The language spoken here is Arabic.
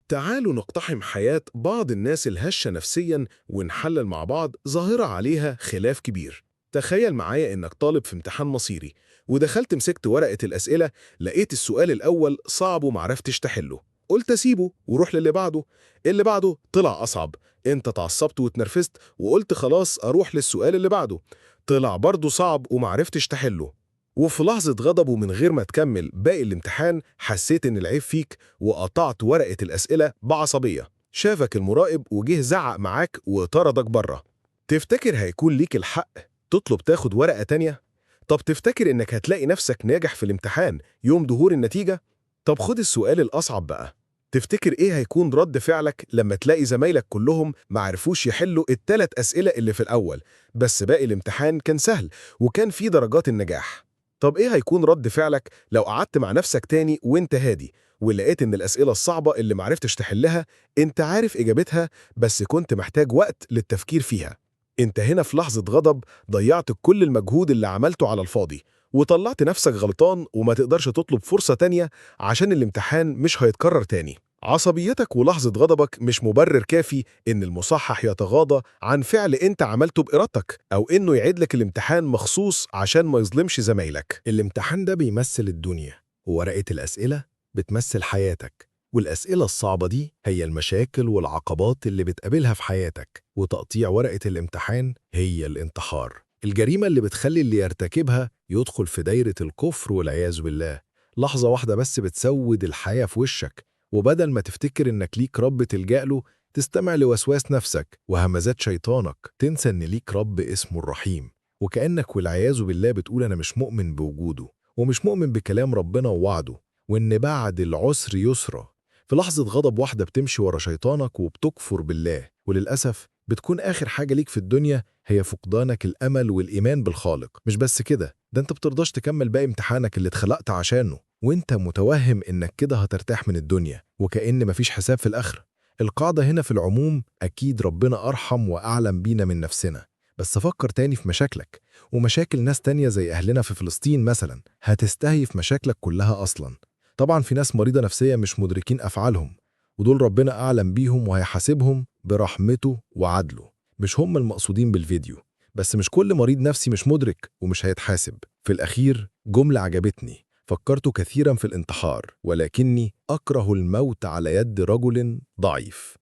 تعالوا نقتحم حياة بعض الناس الهشة نفسياً ونحلل مع بعض ظاهرة عليها خلاف كبير. تخيل معايا إنك طالب في امتحان مصيري، ودخلت مسكت ورقة الأسئلة، لقيت السؤال الأول صعب ومعرفتش تحله. قلت أسيبه وروح للي بعده. اللي بعده طلع أصعب. أنت اتعصبت واتنرفزت وقلت خلاص أروح للسؤال اللي بعده. طلع برضه صعب ومعرفتش تحله. وفي لحظة غضب ومن غير ما تكمل باقي الامتحان حسيت إن العيب فيك وقطعت ورقة الأسئلة بعصبية. شافك المراقب وجه زعق معاك وطردك بره. تفتكر هيكون ليك الحق تطلب تاخد ورقة تانية؟ طب تفتكر إنك هتلاقي نفسك ناجح في الامتحان يوم ظهور النتيجة؟ طب خد السؤال الأصعب بقى. تفتكر إيه هيكون رد فعلك لما تلاقي زمايلك كلهم معرفوش يحلوا التلات أسئلة اللي في الأول، بس باقي الامتحان كان سهل وكان فيه درجات النجاح؟ طب إيه هيكون رد فعلك لو قعدت مع نفسك تاني وإنت هادي ولقيت إن الأسئلة الصعبة اللي معرفتش تحلها أنت عارف إجابتها، بس كنت محتاج وقت للتفكير فيها؟ أنت هنا في لحظة غضب ضيعت كل المجهود اللي عملته على الفاضي، وطلعت نفسك غلطان وما تقدرش تطلب فرصة تانية عشان الامتحان مش هيتكرر تاني. عصبيتك ولحظة غضبك مش مبرر كافي إن المصحح يتغاضى عن فعل أنت عملته بإرادتك، أو إنه يعيد لك الامتحان مخصوص عشان ما يظلمش زمايلك. الامتحان ده بيمثل الدنيا، وورقة الأسئلة بتمثل حياتك، والأسئلة الصعبة دي هي المشاكل والعقبات اللي بتقابلها في حياتك، وتقطيع ورقة الامتحان هي الانتحار، الجريمة اللي بتخلي اللي يرتكبها يدخل في دايرة الكفر والعياذ بالله. لحظة واحدة بس بتسود الحياة في وشك، وبدل ما تفتكر إنك ليك رب تلجأ له تستمع لوسواس نفسك وهمزات شيطانك، تنسى إن ليك رب اسمه الرحيم، وكأنك والعياذ بالله بتقول أنا مش مؤمن بوجوده ومش مؤمن بكلام ربنا ووعده، وإن بعد العسر يسرا. في لحظة غضب واحدة بتمشي ورا شيطانك وبتكفر بالله، وللأسف بتكون آخر حاجة ليك في الدنيا هي فقدانك الأمل والإيمان بالخالق. مش بس كده، ده أنت بترضاش تكمل باقي امتحانك اللي اتخلقت عشانه، وانت متوهم انك كده هترتاح من الدنيا وكأن مفيش حساب في الآخرة. القاعدة هنا في العموم أكيد ربنا أرحم وأعلم بينا من نفسنا، بس فكر تاني في مشاكلك ومشاكل ناس تانية زي أهلنا في فلسطين مثلا، هتستهيف مشاكلك كلها أصلا. طبعا في ناس مريضة نفسية مش مدركين أفعالهم، ودول ربنا أعلم بيهم وهيحاسبهم برحمته وعدله، مش هم المقصودين بالفيديو. بس مش كل مريض نفسي مش مدرك ومش هيتحاسب. في الأخير جملة عجبتني: فكرت كثيرا في الانتحار ولكني أكره الموت على يد رجل ضعيف.